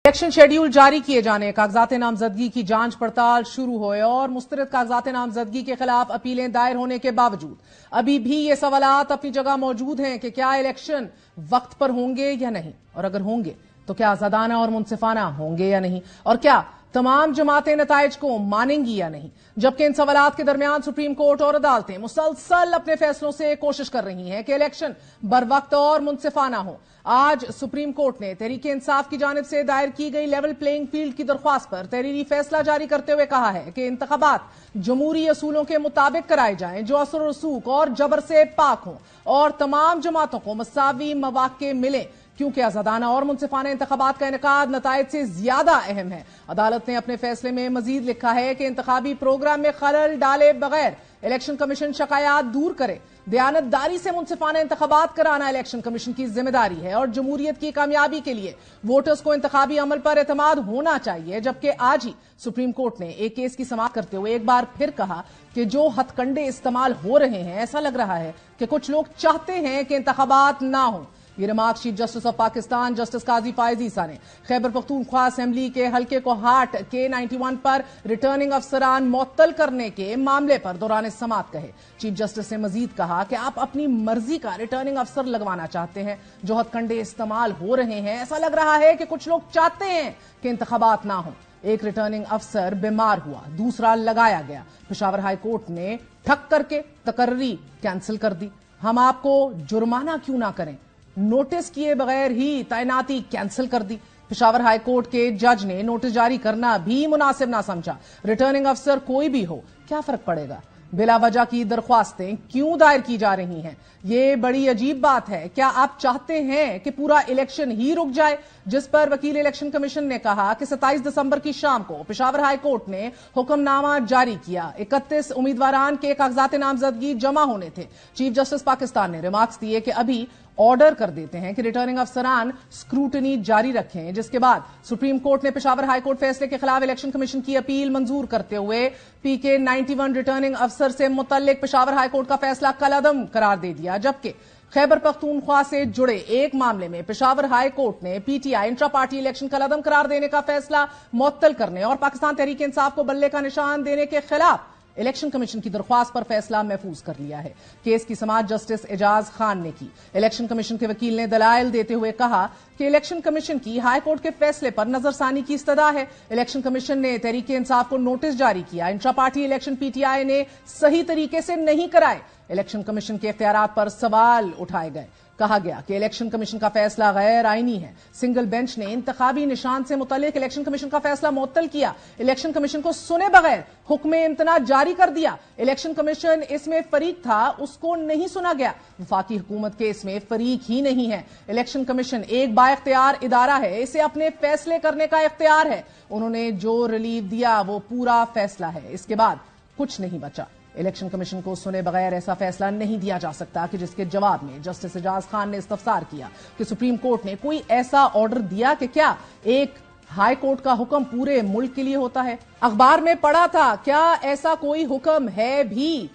Election schedule जारी किए जाने, कागजात नामजदगी की जांच पड़ताल शुरू हुए और मुस्तरद कागजात नामजदगी के खिलाफ अपीलें दायर होने के बावजूद अभी भी ये सवालात अपनी जगह मौजूद हैं कि क्या इलेक्शन वक्त पर होंगे या नहीं, और अगर होंगे तो क्या आजादाना और मुनसिफाना होंगे या नहीं, और क्या तमाम जमातें नताइज को मानेंगी या नहीं। जबकि इन सवालात के दरमियान सुप्रीम कोर्ट और अदालतें मुसलसल अपने फैसलों से कोशिश कर रही हैं कि इलेक्शन बरवक्त और मुनसिफाना हो। आज सुप्रीम कोर्ट ने तहरीक इंसाफ की जानिब से दायर की गई लेवल प्लेइंग फील्ड की दरख्वास्त पर तहरीरी फैसला जारी करते हुए कहा है कि इंतखाबात जमहूरी असूलों के मुताबिक कराए जाएं जो असर रसूख और जबर से पाक हों और तमाम जमातों को मसावी मौके मिले, क्योंकि आजादाना और मुनसिफाना इंतखाबात का इनेकाद नताइज से ज्यादा अहम है। अदालत ने अपने फैसले में मजीद लिखा है कि इंतखाबी प्रोग्राम में खलल डाले बगैर इलेक्शन कमीशन शिकायत दूर करे। दयानतदारी से मुनसिफाना इंतखाबात कराना इलेक्शन कमीशन की जिम्मेदारी है और जमहूरियत की कामयाबी के लिए वोटर्स को इंतखाबी अमल पर एतमाद होना चाहिए। जबकि आज ही सुप्रीम कोर्ट ने एक केस की समाअत करते हुए एक बार फिर कहा कि जो हथकंडे इस्तेमाल हो रहे हैं, ऐसा लग रहा है कि कुछ लोग चाहते हैं कि इंतखाबात ना हो। ये remark chief justice of Pakistan justice Qazi Faez Isa ने खैबर पख्तूनख्वा असेंबली के हल्के को हाट K91 पर रिटर्निंग अफसरान मुअत्तल करने के मामले पर दौरान समाअत कहे। चीफ जस्टिस ने मजीद कहा कि आप अपनी मर्जी का रिटर्निंग अफसर लगवाना चाहते हैं। जो हथकंडे इस्तेमाल हो रहे हैं, ऐसा लग रहा है कि कुछ लोग चाहते हैं कि इंतखाबात ना हो। एक रिटर्निंग अफसर बीमार हुआ, दूसरा लगाया गया। पेशावर हाई कोर्ट ने ठक करके तकर्री कैंसिल कर दी। हम आपको जुर्माना क्यों ना करें, नोटिस किए बगैर ही तैनाती कैंसिल कर दी। पेशावर हाई कोर्ट के जज ने नोटिस जारी करना भी मुनासिब ना समझा। रिटर्निंग अफसर कोई भी हो, क्या फर्क पड़ेगा, बिला वजह की दरख्वास्तें क्यों दायर की जा रही हैं। ये बड़ी अजीब बात है। क्या आप चाहते हैं कि पूरा इलेक्शन ही रुक जाए, जिस पर वकील इलेक्शन कमीशन ने कहा कि 27 दिसंबर की शाम को पेशावर हाई कोर्ट ने हुक्मनामा जारी किया। 31 उम्मीदवारान के कागजात नामजदगी जमा होने थे। चीफ जस्टिस पाकिस्तान ने रिमार्क्स दिए कि अभी ऑर्डर कर देते हैं कि रिटर्निंग अफसरान स्क्रूटनी जारी रखें, जिसके बाद सुप्रीम कोर्ट ने पेशावर हाई कोर्ट फैसले के खिलाफ इलेक्शन कमीशन की अपील मंजूर करते हुए PK91 रिटर्निंग अफसर से मुतल्लिक पेशावर हाई कोर्ट का फैसला कलअदम करार दे दिया। जबकि खैबर पख्तूनख्वा से जुड़े एक मामले में पेशावर हाई कोर्ट ने PTI इंट्रा पार्टी इलेक्शन कलअदम करार देने का फैसला मुअत्तल करने और पाकिस्तान तहरीक इंसाफ को बल्ले का निशान देने के खिलाफ इलेक्शन कमीशन की दरख्वास्त पर फैसला महफूज कर लिया है। केस की समाअत जस्टिस एजाज खान ने की। इलेक्शन कमीशन के वकील ने दलाइल देते हुए कहा कि इलेक्शन कमीशन की हाई कोर्ट के फैसले पर नजरसानी की इस्तदा है। इलेक्शन कमीशन ने तहरीक इंसाफ को नोटिस जारी किया। इंट्रा पार्टी इलेक्शन PTI ने सही तरीके से नहीं कराए। इलेक्शन कमीशन के इख्तियारात पर सवाल उठाए गए। कहा गया कि इलेक्शन कमीशन का फैसला गैर आईनी है। सिंगल बेंच ने इंतखाबी निशान से मुतल्लिक इलेक्शन कमीशन का फैसला मुअत्तल किया। इलेक्शन कमीशन को सुने बगैर हुक्म इम्तना जारी कर दिया। इलेक्शन कमीशन इसमें फरीक था, उसको नहीं सुना गया। वफाकी हुकूमत के इसमें फरीक ही नहीं है। इलेक्शन कमीशन एक बाइख्तियार इदारा है, इसे अपने फैसले करने का इख्तियार है। उन्होंने जो रिलीफ दिया वो पूरा फैसला है, इसके बाद कुछ नहीं बचा। इलेक्शन कमीशन को सुने बगैर ऐसा फैसला नहीं दिया जा सकता कि जिसके जवाब में जस्टिस एजाज खान ने इस्तफसार किया कि सुप्रीम कोर्ट ने कोई ऐसा ऑर्डर दिया कि क्या एक हाई कोर्ट का हुक्म पूरे मुल्क के लिए होता है। अखबार में पढ़ा था, क्या ऐसा कोई हुक्म है भी,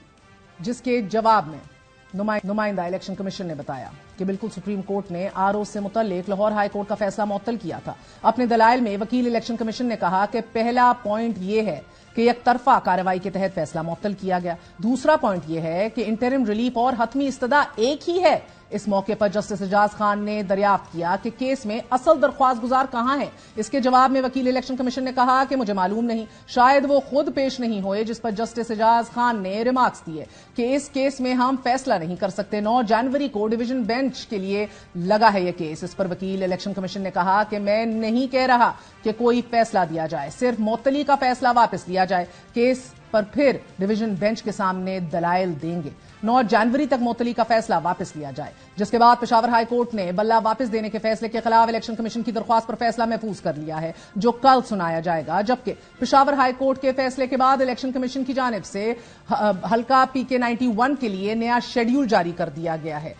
जिसके जवाब में नुमाइंदा इलेक्शन कमीशन ने बताया कि बिल्कुल सुप्रीम कोर्ट ने RO से मुतल्लिक लाहौर हाई कोर्ट का फैसला मुअत्तल किया था। अपने दलाइल में वकील इलेक्शन कमीशन ने कहा कि पहला पॉइंट यह है कि एक तरफा कार्रवाई के तहत फैसला मुअत्तल किया गया। दूसरा पॉइंट यह है कि इंटरिम रिलीफ और हतमी इस्तदा एक ही है। इस मौके पर जस्टिस एजाज खान ने दरियाफ्त किया कि केस में असल दरख्वास्त गुजार कहां है। इसके जवाब में वकील इलेक्शन कमीशन ने कहा कि मुझे मालूम नहीं, शायद वो खुद पेश नहीं हुए। जिस पर जस्टिस एजाज खान ने रिमार्क्स दिए कि इस केस में हम फैसला नहीं कर सकते। 9 जनवरी को डिवीजन बेंच के लिए लगा है यह केस। इस पर वकील इलेक्शन कमीशन ने कहा कि मैं नहीं कह रहा कि कोई फैसला दिया जाए, सिर्फ मुअत्तली का फैसला वापस लिया जाए। केस पर फिर डिवीजन बेंच के सामने दलाइल देंगे। 9 जनवरी तक मुअत्तली का फैसला वापस लिया जाए, जिसके बाद पेशावर हाई कोर्ट ने बल्ला वापस देने के फैसले के खिलाफ इलेक्शन कमीशन की दरख्वास्त पर फैसला महफूज कर लिया है, जो कल सुनाया जाएगा। जबकि पेशावर हाई कोर्ट के फैसले के बाद इलेक्शन कमीशन की जानिब से हल्का PK91 के लिए नया शेड्यूल जारी कर दिया गया है।